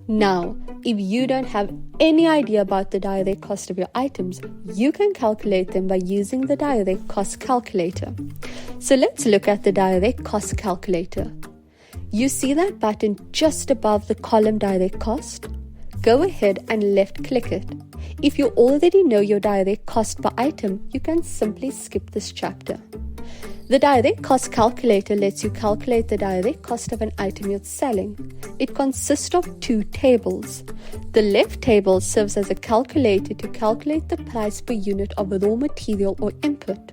Now, if you don't have any idea about the direct cost of your items, you can calculate them by using the direct cost calculator. So let's look at the direct cost calculator. You see that button just above the column direct cost? Go ahead and left click it. If you already know your direct cost per item, you can simply skip this chapter. The direct cost calculator lets you calculate the direct cost of an item you're selling. It consists of two tables. The left table serves as a calculator to calculate the price per unit of raw material or input.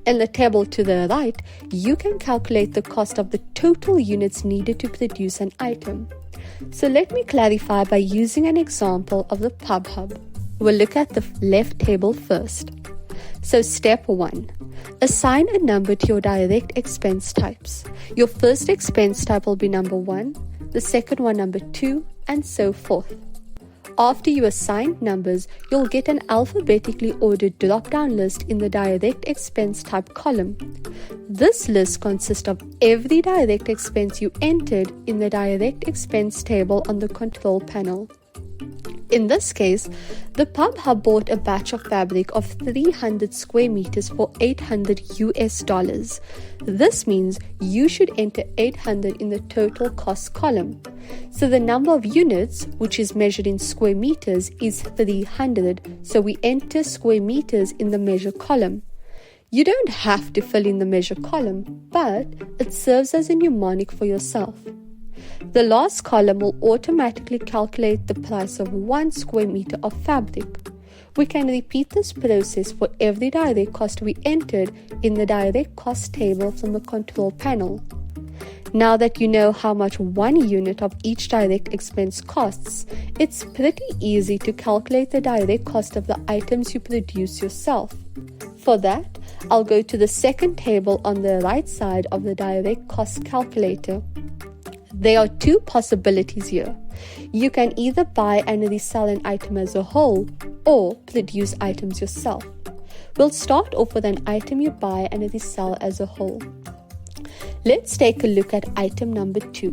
In the table to the right, you can calculate the cost of the total units needed to produce an item. So let me clarify by using an example of the PubHub. We'll look at the left table first. So step 1. Assign a number to your direct expense types. Your first expense type will be number 1, the second one number 2, and so forth. After you assign numbers, you'll get an alphabetically ordered drop-down list in the direct expense type column. This list consists of every direct expense you entered in the direct expense table on the control panel. In this case, the PubHub bought a batch of fabric of 300 square meters for $800. This means you should enter 800 in the total cost column. So the number of units, which is measured in square meters, is 300. So we enter square meters in the measure column. You don't have to fill in the measure column, but it serves as a mnemonic for yourself. The last column will automatically calculate the price of 1 square meter of fabric. We can repeat this process for every direct cost we entered in the direct cost table from the control panel. Now that you know how much 1 unit of each direct expense costs, it's pretty easy to calculate the direct cost of the items you produce yourself. For that, I'll go to the second table on the right side of the direct cost calculator. There are two possibilities here. You can either buy and resell an item as a whole or produce items yourself. We'll start off with an item you buy and resell as a whole. Let's take a look at item number 2,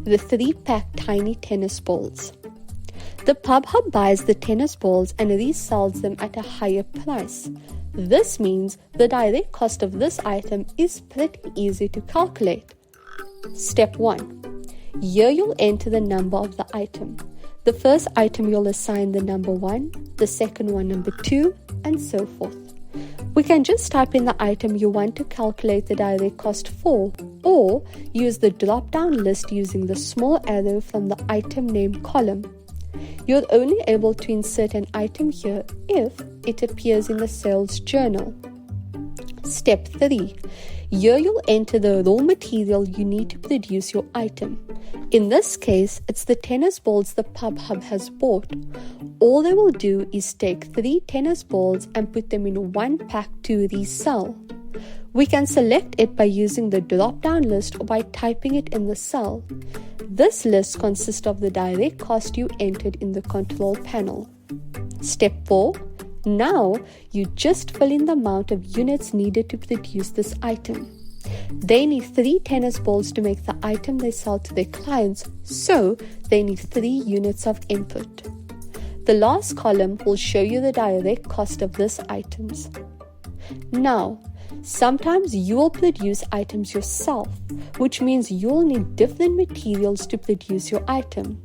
the 3-pack tiny tennis balls. The PubHub buys the tennis balls and resells them at a higher price. This means the direct cost of this item is pretty easy to calculate. Step 1. Here you'll enter the number of the item. The first item you'll assign the number 1, the second one number 2, and so forth. We can just type in the item you want to calculate the direct cost for, or use the drop-down list using the small arrow from the item name column. You're only able to insert an item here if it appears in the sales journal. Step 3. Here you'll enter the raw material you need to produce your item. In this case, it's the tennis balls the PubHub has bought. All they will do is take 3 tennis balls and put them in 1 pack to resell. We can select it by using the drop-down list or by typing it in the cell. This list consists of the direct cost you entered in the control panel. Step 4. Now, you just fill in the amount of units needed to produce this item. They need 3 tennis balls to make the item they sell to their clients, so they need 3 units of input. The last column will show you the direct cost of these items. Now, sometimes you will produce items yourself, which means you'll need different materials to produce your item.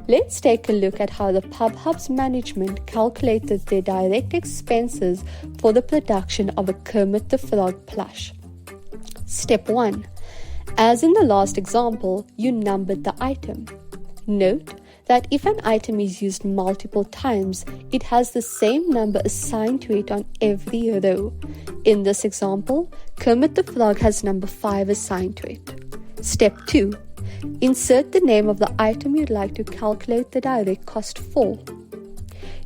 Let's take a look at how the PubHub's management calculated their direct expenses for the production of a Kermit the Frog plush. Step 1. As in the last example, you numbered the item. Note that if an item is used multiple times, it has the same number assigned to it on every row. In this example, Kermit the Frog has number 5 assigned to it. Step 2. Insert the name of the item you'd like to calculate the direct cost for.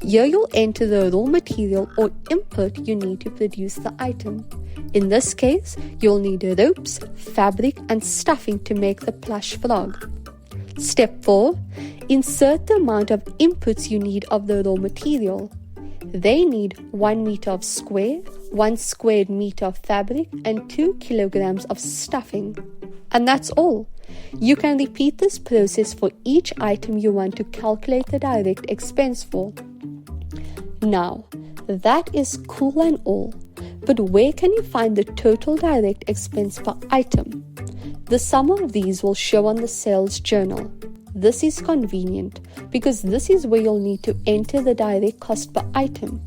Here you'll enter the raw material or input you need to produce the item. In this case, you'll need ropes, fabric, and stuffing to make the plush frog. Step 4. Insert the amount of inputs you need of the raw material. They need 1 meter of square, 1 squared meter of fabric, and 2 kilograms of stuffing. And that's all. You can repeat this process for each item you want to calculate the direct expense for. Now, that is cool and all, but where can you find the total direct expense per item? The sum of these will show on the sales journal. This is convenient because this is where you'll need to enter the direct cost per item.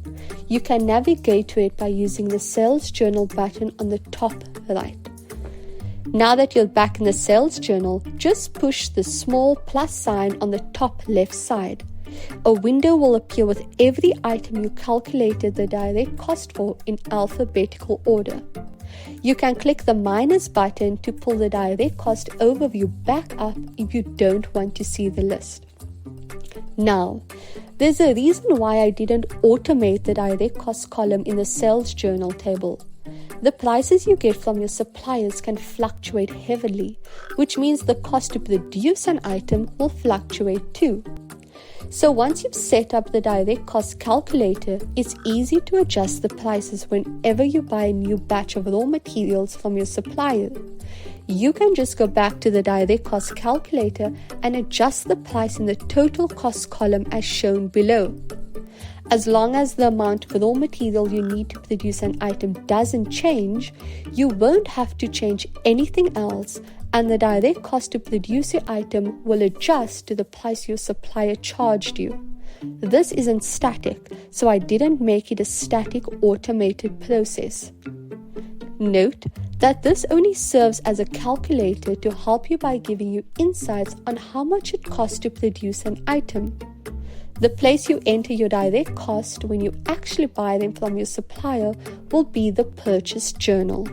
You can navigate to it by using the sales journal button on the top right. Now that you're back in the sales journal, just push the small plus sign on the top left side. A window will appear with every item you calculated the direct cost for in alphabetical order. You can click the minus button to pull the direct cost overview back up if you don't want to see the list. Now, there's a reason why I didn't automate the direct cost column in the sales journal table. The prices you get from your suppliers can fluctuate heavily, which means the cost to produce an item will fluctuate too. So once you've set up the direct cost calculator, it's easy to adjust the prices whenever you buy a new batch of raw materials from your supplier. You can just go back to the direct cost calculator and adjust the price in the total cost column as shown below. As long as the amount of raw material you need to produce an item doesn't change, you won't have to change anything else, and the direct cost to produce your item will adjust to the price your supplier charged you. This isn't static, so I didn't make it a static automated process. Note that this only serves as a calculator to help you by giving you insights on how much it costs to produce an item. The place you enter your direct cost when you actually buy them from your supplier will be the purchase journal.